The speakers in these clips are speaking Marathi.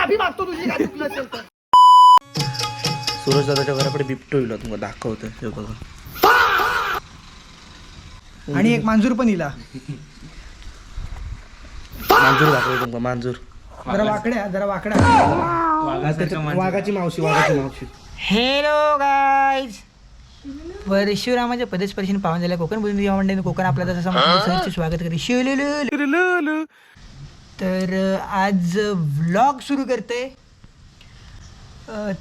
माफी मागतो तुझी काय चुकलं असेल तर. सूरज दादाच्या घराकडे बिबटो येईल तुम्हाला दाखवतोय हे बघा. आणि एक मांजूर पण इला. मांजूर दाखवतो तुमका मांजूर. जरा वाकड्या वाघाची मावशी हॅलो गाईज. परशुरामाच्या पदस्पर्शीने पावन झाल्या कोकण बोलून या मंडळीने कोकण आपल्या तसं सहर्ष स्वागत करी शिवलेलं. तर आज व्लॉग सुरू करते.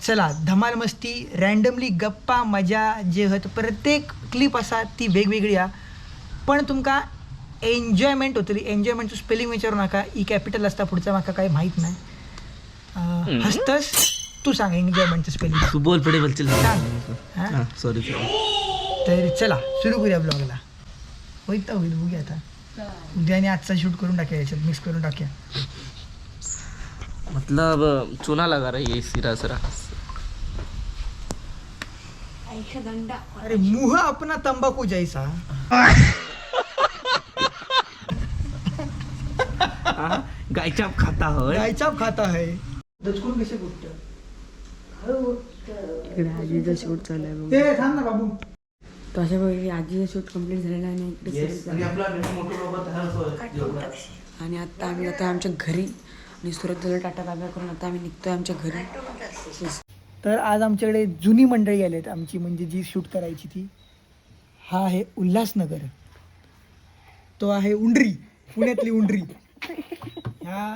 चला धमाल मस्ती रँडमली गप्पा मजा जे होत प्रत्येक क्लिप असा ती वेगवेगळी आ पण तुमका एन्जॉयमेंट होतली. एन्जॉयमेंटचं स्पेलिंग विचारू नका. ई कॅपिटल असता पुढचा माका काही माहीत नाही. हसतस तू सांग एन्जॉयमेंटचं स्पेलिंग. तू बोल पुढे बोलशील. सॉरी. तर चला सुरू करूया ब्लॉगला. होईल बघूया आता. उद्या आणि आजचा शूट करून टाकूया याच्यात मिक्स करून टाकूया. मतलब चुना लगा रहा है ये सिरा सिरा. अरे मुह अपना तंबाखू जैसा. गायचाप खाता होय. गायचाप खाता है. दचकून कसे कुठतं इकडे आजीचा शूट चालू आहे बघ. ते थांब ना बाबू. तो अशा बघ आजीचा शूट कम्प्लीट झालेला आहे आणि आता आम्ही आता आमच्या घरी आणि सुरत झालं टाटा बाबा करून आता आम्ही निघतोय आमच्या घरी. तर आज आमच्याकडे जुनी मंडळी आलेत आमची म्हणजे जी शूट करायची ती. हा आहे उल्हासनगर. तो आहे उंडरी पुण्यातली उंडरी. ह्या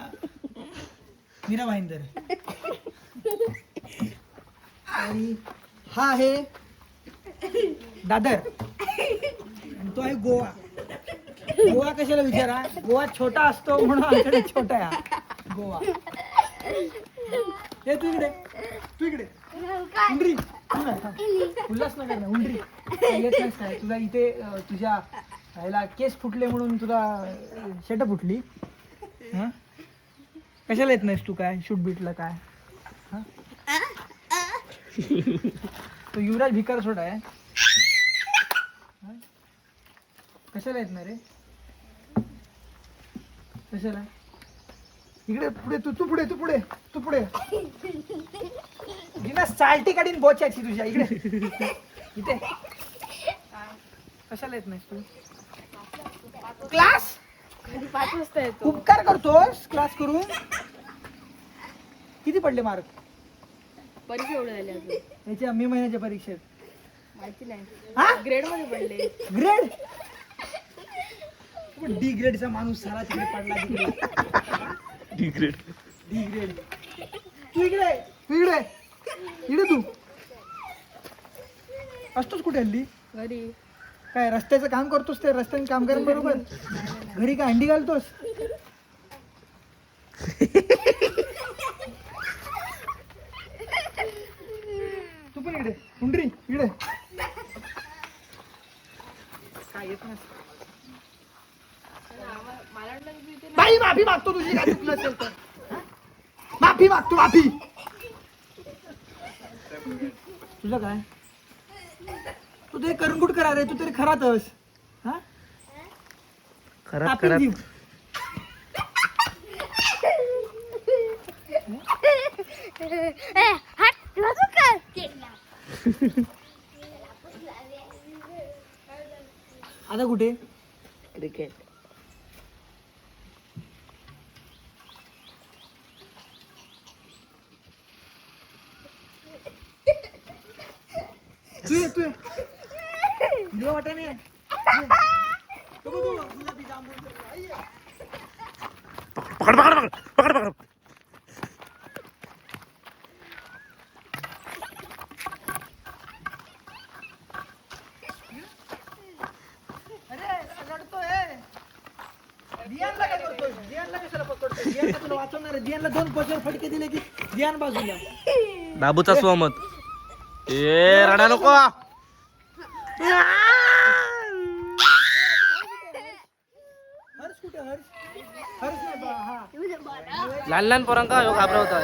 मीरा भाईंदर. आणि हा आहे दादर. आणि तो आहे गोवा. गोवा कशाला विचारा. गोवा छोटा असतो म्हणून आमच्याकडे छोटा आहे गोवा. हे तू इकडे उंडरी. उल्हासनगर ना उंडरी. येत नाहीस काय तुला इथे तुझ्या ह्याला केस फुटले म्हणून तुला शेट फुटली. हां कशाला येत नाहीस तू काय शूट बीटला काय. हां तो युवराज भिकार सोडा आहे. कशाला येत नाही रे. कशाला इकडे पुढे तू पुढे जिना साल्टी काढीन बोचायची तुझ्या इकडे इथे. कशाला येत नाहीस तू क्लास. 5 वाजता येतो. उपकार करतोस क्लास करून. किती पडले मार्क परीक्षा एवढं झाली अजून याच्या मे महिन्याच्या परीक्षेत. माहिती नाही. हा ग्रेड मध्ये पडले. ग्रेड डी ग्रेडचा माणूस सारा तिकडे पडला. D grade. तू इकडे तू असतोच कुठे हल्ली. घरी काय रस्त्याचं काम करतोस. ते रस्त्याने काम करून बरोबर घरी काय अंडी घालतोस. तू पण इकडे उंडरी इकडे काय येत नाही. बाई माफी मागतो तुझी काय चुकलं असेल तर. माफी मागतो माफी. तुझं काय तू ते करून कुठ करा रे. तू तरी खरातस. हा खराब आता कुठे क्रिकेट. तू ये वाटाने पकड. दियानला 2 पोचर फटके दिले की दियान बाजूला. बाबूचा स्वमत. ए रडा नको. लहान पोरांका घाबरवता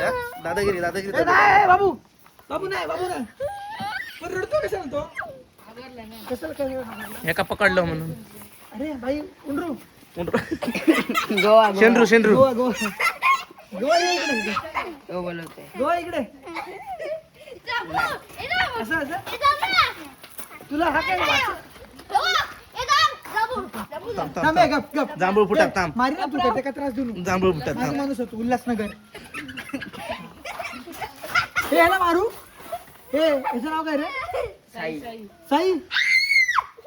दादागिरी. नाही बाबू नाही. पण रडतो कशाला तो. एका पकडलं म्हणून. अरे भाई उंडरू गोवा शेंद्रू गोवा गोवा ये इकडे. तो बोलवतोय. गोवा इकडे. असं असं तुला हा काय थांब हे, गप गप जांभूळ फुटात थांब. मारी ना तू काय त्याचा त्रास देऊ नको. जांभूळ फुटात माझा थांब. माणूस होतो उल्हासनगर. हे याला मारू. हे याचं नाव काय रे? साई. साई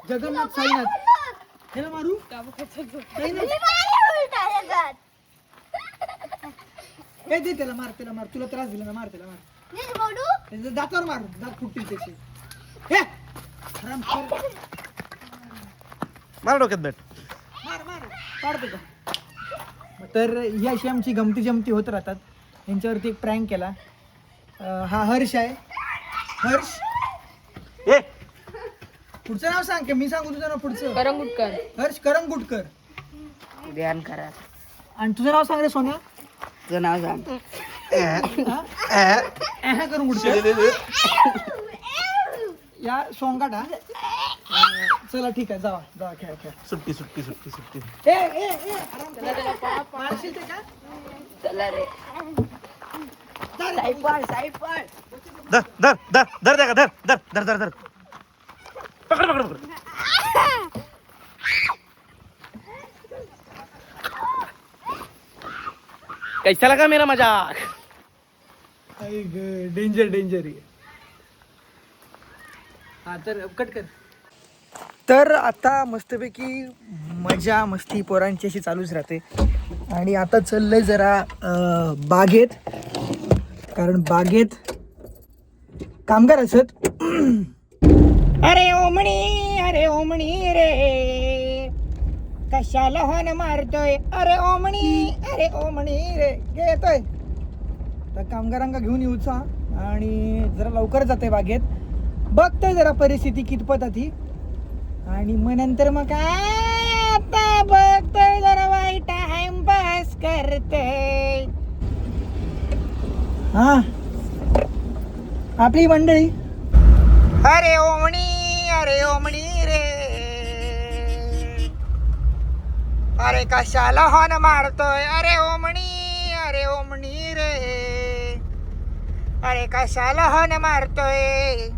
जगन्नाथ साईनाथ. याला मारू. साईनाथ. हे दे त्याला मार, त्याला मार. तुला त्रास दिला ना, मार त्याला, मार. त्याच्या दातावर मार, दात फुटतील त्याचे. हे हरामखोर. मार डोक्यात बॅट. मार मार काढतो का. तर ही अशी आमची गमती जमती होत राहतात. यांच्यावरती एक प्रँक केला. हा हर्ष आहे. हर्ष ए पुढचं नाव सांग की मी सांगू तुझं नाव पुढचं. करंगुटकर. हर्ष करंगुटकर. ध्यान करा. आणि तुझं नाव सांग रे सोन्या. तुझं नाव सांग. करंगुटकर. या सोंगाट हा. चला ठीक आहे, जावा जावा खेळ खेळ. सुट्टी सुट्टी सुट्टी सुट्टी. ए ए ए आराम. मारशील ते का. चला रे. जा रे. साईपाळ साईपाळ. धर धर धर धर द्या का धर धर धर धर धर पकड पकड पकड. कैसा लगा मेरा मजाक. Danger danger. हा तर कट कर. तर आता मस्तपैकी मजा मस्ती पोरांची अशी चालूच राहते. आणि आता चाललंय जरा बागेत, कारण बागेत कामगार असत. अरे ओमणी रे कशाला हॉर्न मारतोय. अरे ओमणी रे येतोय. तर कामगारांना घेऊन येऊचा आणि जरा लवकर जाते बागेत. बघतोय जरा परिस्थिती कितपत ती. आणि मग नंतर मग काय आता बघतोय जरा वाईट टाइमपास करते. हा आपली मंडळी. अरे ओमणी रे अरे कशाला हॉर्न मारतोय. अरे ओमणी रे अरे कशाला हॉर्न मारतोय.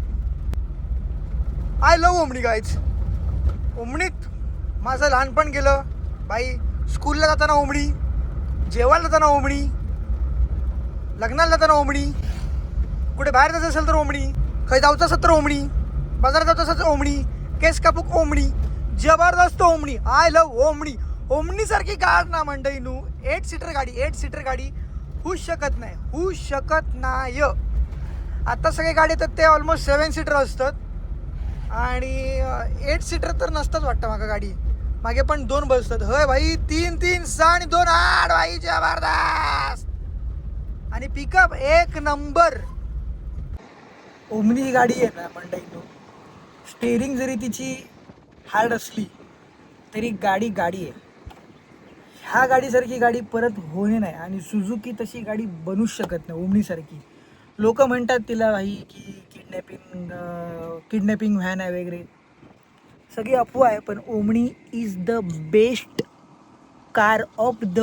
I love Omni guys. ओमणीत माझं लहानपण गेलं बाई. स्कूलला जाताना ओमणी, जेवायला जाताना ओमणी, लग्नाला जाताना ओमणी, कुठे बाहेर जायचं असेल तर ओमणी, काही जायचं असेल तर ओमणी, बाजारात जायचं असेल तर ओमणी, केस कापूक ओमणी, जबरदस्त ओमणी. I love ओमणी. ओमणीसारखी गाडी ना मंडईनू. 8 सीटर गाडी होऊच शकत नाही. आता सगळे गाडी येतात ते ऑलमोस्ट 7 सीटर असतात. आणि 8 सीटर तर नसतात वाटतं मागं गाडी. मागे पण 2 बसतात. होय भाई 3 3 6 आणि 2 8 भाई जबरदस्त. आणि पिकअप एक नंबर. ओमनी गाडी आहे ना मंडईतून. स्टेअरिंग जरी तिची हार्ड असली तरी गाडी आहे. ह्या गाडीसारखी गाडी परत होणे नाही. आणि सुझुकी तशी गाडी बनूच शकत नाही ओमनीसारखी. लोक म्हणतात तिला भाई की किडनॅपिंग व्हॅन आहे वगैरे. सगळी अफवा आहे. पण omni is the best car of the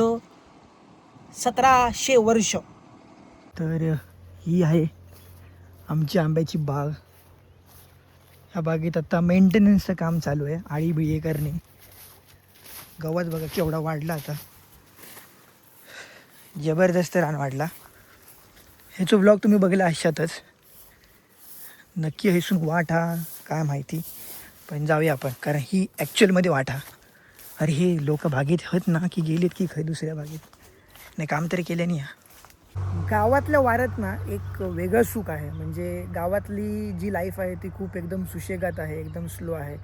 1700 वर्ष. तर ही आहे आमची आंब्याची बाग. ह्या बागेत आता मेंटेनन्सचं काम चालू आहे. आळी बिळी करणे. गवत बघा केवढा वाढला आता. जबरदस्त रान वाढला. ह्याचा ब्लॉग तुम्ही बघला अशातच. नक्की हैसून वाट हा काय माहिती. पण जाऊया आपण, कारण ही ॲक्च्युअलमध्ये वाट हा. अरे हे लोक बागेत आहेत ना की गेलेत की खै दुसऱ्या बागेत. नाही काम तरी केलं नाही. गावातल्या वाऱ्यात ना एक वेगळं सुख आहे. म्हणजे गावातली जी लाईफ आहे ती खूप एकदम सुशेगात आहे, एकदम स्लो आहे.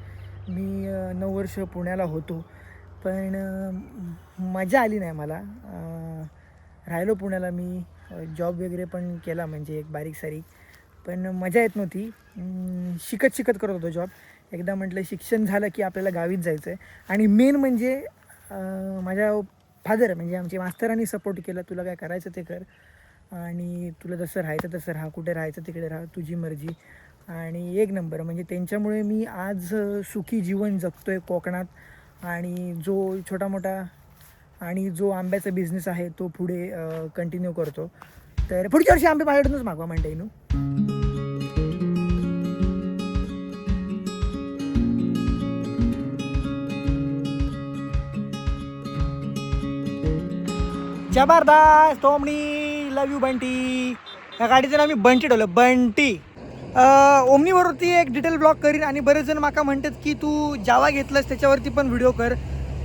मी 9 वर्ष पुण्याला होतो पण मजा आली नाही मला. राहिलो पुण्याला मी. जॉब वगैरे पण केला म्हणजे एक बारीक सारीक. पण मजा येत नव्हती. शिकत करत होतो जॉब. एकदा म्हटलं शिक्षण झालं की आपल्याला गावीच जायचं आहे. आणि मेन म्हणजे माझ्या फादर म्हणजे आमचे मास्तरांनी सपोर्ट केला. तुला काय करायचं ते कर आणि तुला जसं राहायचं तसं राहा, कुठे राहायचं तिकडे राहा, तुझी मर्जी. आणि एक नंबर म्हणजे त्यांच्यामुळे मी आज सुखी जीवन जगतो आहे कोकणात. आणि जो छोटा मोठा आणि जो आंब्याचा बिझनेस आहे तो पुढे कंटिन्यू करतो. तर पुढच्या वर्षी आंबे माझ्याकडूनच मागवा मंडईनू. जबरदस्त टोमणी, लव यू बंटी. या गाडीचं नाव मी बंटी ठेवलं, बंटी. ओमनीवरती एक डिटेल ब्लॉग करीन आणि बरेच जण माका म्हणतात की तू जावा घेतलंस त्याच्यावरती पण व्हिडिओ कर.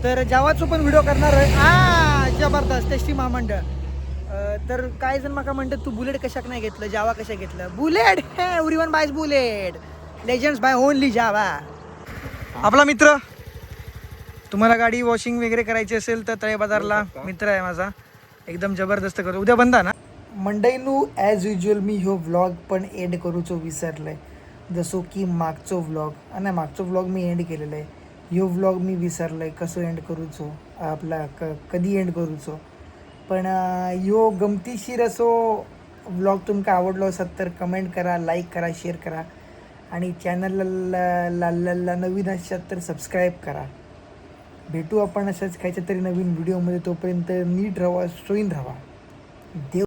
तर जावाचं पण व्हिडिओ करणार आहे. जबरदस्त टेस्टी महामंडळ. तर काय जण माका म्हणतात तू बुलेट कशाक नाही घेतलं, जावा कशा घेतलं. Bullet everyone buys bullet, legends buy only Jawa. आपला मित्र, तुम्हाला गाडी वॉशिंग वगैरे करायची असेल तर तळे बाजारला मित्र आहे माझा, एकदम जबरदस्त करतो. उद्या बंद ना मंडईनू. ॲज युजल मी ह्यो व्लॉग पण एंड करूचो विसरलं आहे. जसो की मागचो व्लॉग, नाही मागचो व्लॉग मी एंड केलेला आहे. ह्यो व्लॉग मी विसरलो आहे कसो एंड करूचो, आपला कधी एंड करूचो. पण ह्यो गमतीशीर असो व्लॉग तुमका आवडलो असत तर कमेंट करा, लाईक करा, शेअर करा आणि चॅनलला नवीन असतात तर सबस्क्राईब करा. भेटू आपण अशाच काहीच्या तरी नवीन व्हिडिओमध्ये. तोपर्यंत नीट राहा, सोयीन राहा. देव